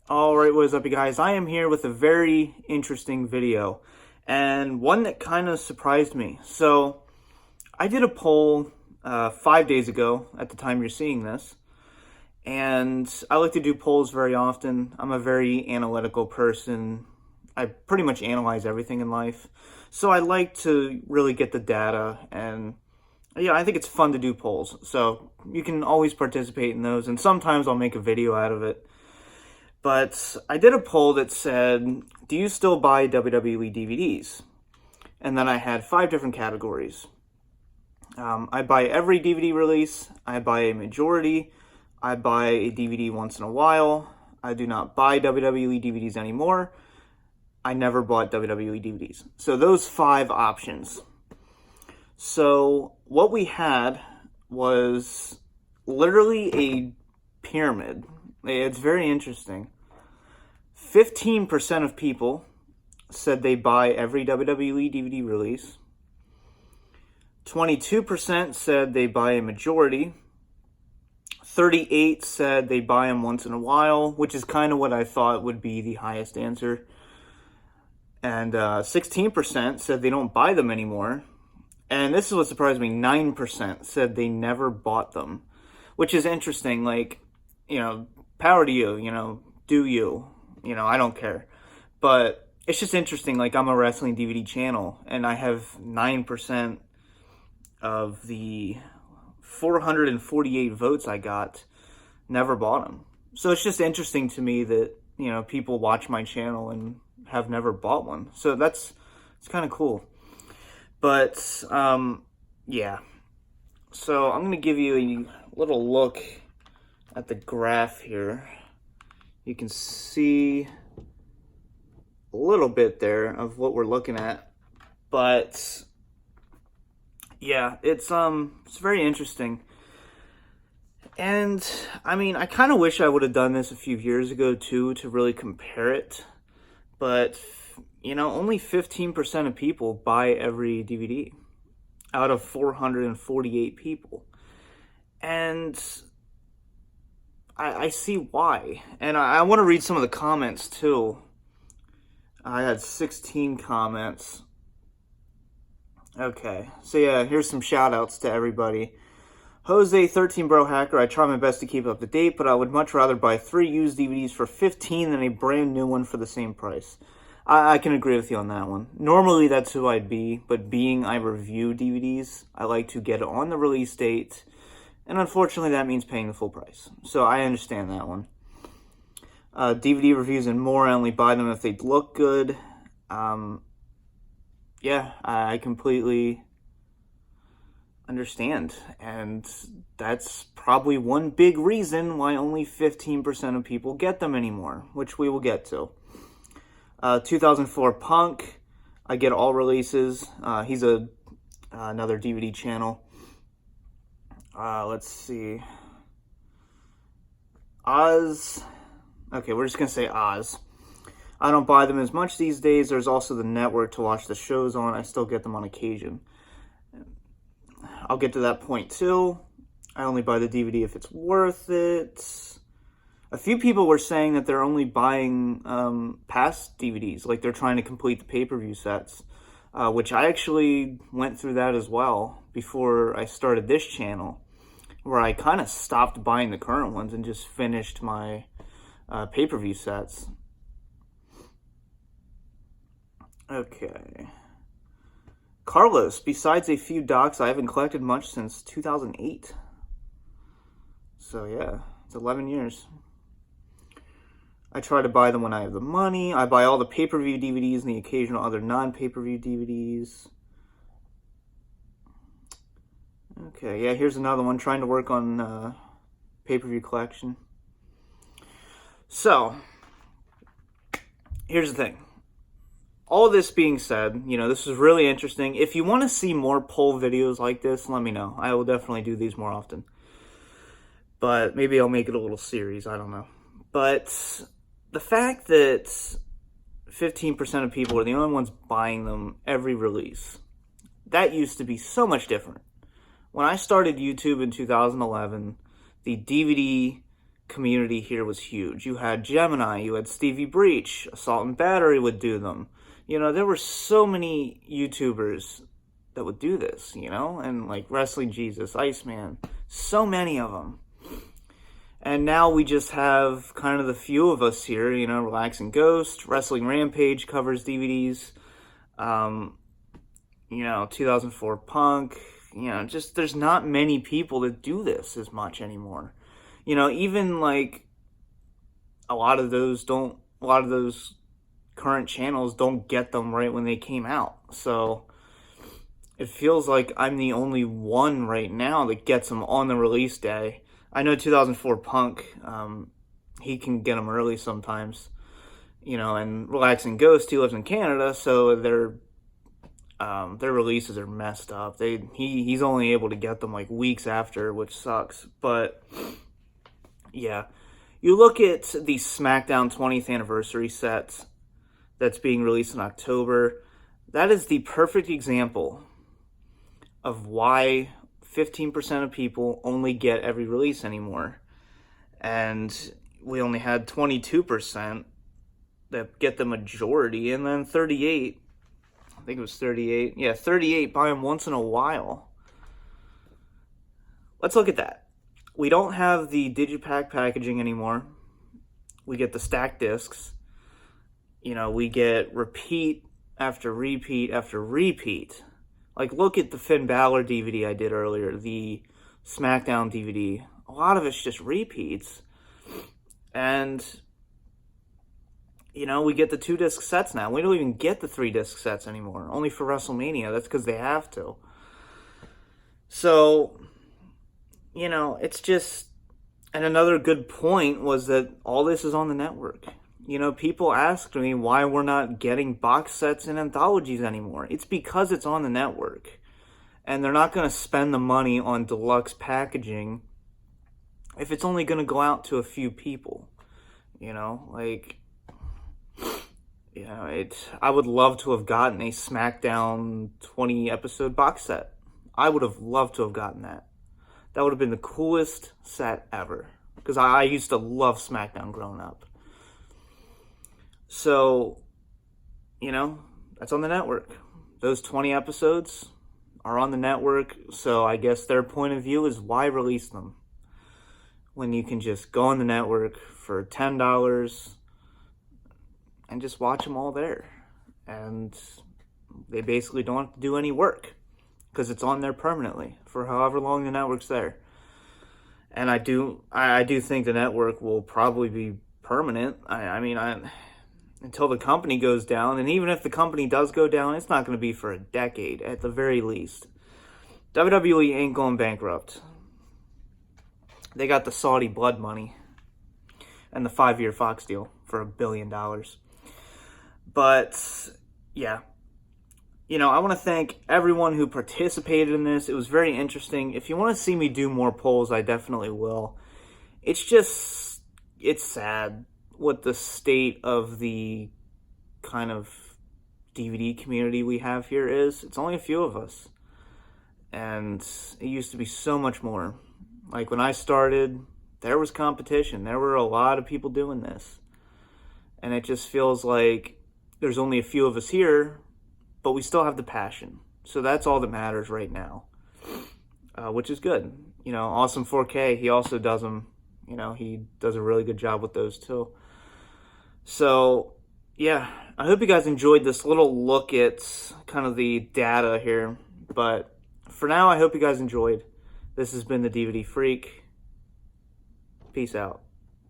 Alright, what is up you guys? I am here with a very interesting video, and one that kind of surprised me. So, I did a poll 5 days ago at the time you're seeing this, and I like to do polls very often. I'm a very analytical person. I pretty much analyze everything in life. So I like to really get the data, and yeah, I think it's fun to do polls. So you can always participate in those, and sometimes I'll make a video out of it. But I did a poll that said, do you still buy WWE DVDs? And then I had 5 different categories. I buy every DVD release, I buy a majority, I buy a DVD once in a while, I do not buy WWE DVDs anymore, I never bought WWE DVDs. So those 5 options. So what we had was literally a pyramid. It's very interesting. 15% of people said they buy every WWE DVD release. 22% said they buy a majority. 38% said they buy them once in a while, which is kind of what I thought would be the highest answer. And 16% said they don't buy them anymore. And this is what surprised me, 9% said they never bought them, which is interesting. Like, power to you, do you. I don't care. But it's just interesting, like, I'm a wrestling DVD channel, and I have 9% of the 448 votes I got never bought them. So it's just interesting to me that, people watch my channel and have never bought one. So it's kind of cool. But, yeah. So I'm going to give you a little look at the graph here. You can see a little bit there of what we're looking at, but yeah, it's very interesting. And I mean, I kind of wish I would have done this a few years ago too, to really compare it, but only 15% of people buy every DVD out of 448 people. And I see why. And I want to read some of the comments too. I had 16 comments. Okay, so yeah, here's some shout outs to everybody. Jose, 13 Bro Hacker, I try my best to keep up to date, but I would much rather buy 3 used DVDs for $15 than a brand new one for the same price. I can agree with you on that one. Normally that's who I'd be, but being I review DVDs, I like to get it on the release date. And unfortunately, that means paying the full price. So I understand that one. DVD reviews and more, I only buy them if they look good. Yeah, I completely understand. And that's probably one big reason why only 15% of people get them anymore, which we will get to. 2004 Punk, I get all releases. He's another DVD channel. Let's see. Oz. Okay, we're just going to say Oz. I don't buy them as much these days. There's also the network to watch the shows on. I still get them on occasion. I'll get to that point too. I only buy the DVD if it's worth it. A few people were saying that they're only buying past DVDs, like they're trying to complete the pay-per-view sets, which I actually went through that as well before I started this channel, where I kind of stopped buying the current ones and just finished my pay-per-view sets. Okay. Carlos, besides a few docs, I haven't collected much since 2008. So yeah, it's 11 years. I try to buy them when I have the money. I buy all the pay-per-view DVDs and the occasional other non-pay-per-view DVDs. Okay, yeah, here's another one, trying to work on pay-per-view collection. So, here's the thing. All this being said, this is really interesting. If you want to see more poll videos like this, let me know. I will definitely do these more often. But maybe I'll make it a little series, I don't know. But the fact that 15% of people are the only ones buying them every release, that used to be so much different. When I started YouTube in 2011, the DVD community here was huge. You had Gemini, you had Stevie Breach, Assault and Battery would do them. You know, there were so many YouTubers that would do this, you know, and like Wrestling Jesus, Iceman, so many of them. And now we just have kind of the few of us here, you know, Relaxing Ghost, Wrestling Rampage covers DVDs, you know, 2004 Punk, you know, just there's not many people that do this as much anymore. You know, even like a lot of those current channels don't get them right when they came out. So it feels like I'm the only one right now that gets them on the release day. I know 2004 Punk, he can get them early sometimes, you know, and Relaxing Ghost, he lives in Canada, so their releases are messed up. He's only able to get them like weeks after, which sucks. But yeah, you look at the SmackDown 20th anniversary set that's being released in October. That is the perfect example of why 15% of people only get every release anymore. And we only had 22% that get the majority, and then 38, I think it was 38. Yeah, 38 buy them once in a while. Let's look at that. We don't have the digipack packaging anymore. We get the stacked discs. You know, we get repeat after repeat after repeat. Like, look at the Finn Balor DVD I did earlier, the SmackDown DVD. A lot of it's just repeats. And, you know, we get the 2-disc sets now. We don't even get the 3-disc sets anymore, only for WrestleMania. That's because they have to. So, you know, it's just... And another good point was that all this is on the network. You know, people asked me why we're not getting box sets and anthologies anymore. It's because it's on the network. And they're not going to spend the money on deluxe packaging if it's only going to go out to a few people. You know, like, you know, I would love to have gotten a SmackDown 20 episode box set. I would have loved to have gotten that. That would have been the coolest set ever. Because I used to love SmackDown growing up. So, you know, that's on the network. Those 20 episodes are on the network, so I guess their point of view is why release them when you can just go on the network for $10 and just watch them all there. And they basically don't have to do any work because it's on there permanently for however long the network's there. And I do think the network will probably be permanent. I mean, until the company goes down, and even if the company does go down, it's not going to be for a decade at the very least. WWE ain't going bankrupt. They got the Saudi blood money and the 5-year Fox deal for $1 billion. But yeah, you know, I want to thank everyone who participated in this. It was very interesting. If you want to see me do more polls, I definitely will. It's sad what the state of the kind of DVD community we have here is. It's only a few of us. And it used to be so much more. Like when I started, there was competition. There were a lot of people doing this. And it just feels like there's only a few of us here, but we still have the passion. So that's all that matters right now, which is good. You know, Awesome 4K, he also does them. You know, he does a really good job with those too. So, yeah, I hope you guys enjoyed this little look at kind of the data here. But for now, I hope you guys enjoyed. This has been the DVD Freak. Peace out.